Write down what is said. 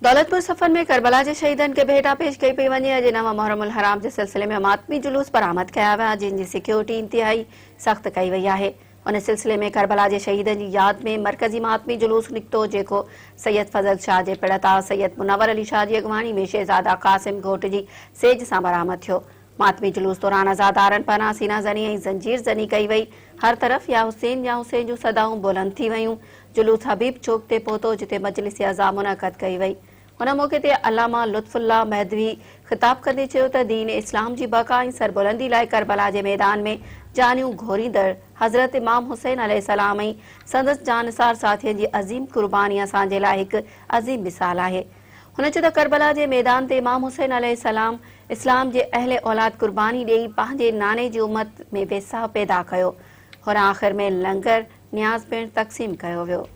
दौलतपुर सफ़र में करबला के शहीदन के भेटा पेश कई पई वञे। अॼु नव मुहर्रमुल हराम के सिलसिले में मातमी जुलूस बरामद कया विया, जिन सिक्योरिटी इंतहाई सख्त कई वई है। उन सिलसिले में करबला के शहीदन की याद में मरकजी मातमी जुलूस निकतो, जेको सैयद फजल शाह के पिड़ता सैयद मुनव्वर अली शाह की अगवानी में शहजादा कासिम घोट की सेज से बरामद थियो। मातमी जुलूस दौरान अज़ादारन पना सीना ज़नी ऐं ज़ंजीर ज़नी कई वई। हर तरफ या हुसैन जूं सदाऊं बुलंद थी वयूं। जुलूस हबीब चौक ते पहुतो, जिते मजलिस अज़ा मुनक़द कई वई। उन मौके ते अल्लामा लुत्फुल्लाह महदवी खिताब कंदे चयो त दीन इस्लाम की बका ऐं सरबुलंदी लाइ करबला के मैदान में जानियूं घोरींदड़ हज़रत इमाम हुसैन अलैहिस्सलाम ऐं संदसि जानसार साथियन की अज़ीम कुर्बानी असांजे लाइ हिकु अज़ीम मिसाल है। हुन चयो त करबला के मैदान ते इमाम हुसैन अलैहिस्सलाम इस्लाम के अहले औलाद कुर्बानी ॾेई पंहिंजे नाने जी उम्मत में वेसाह पैदा कयो। हुन आख़िर में लंगर न्याज़ पिणु तक़सीम कयो वियो।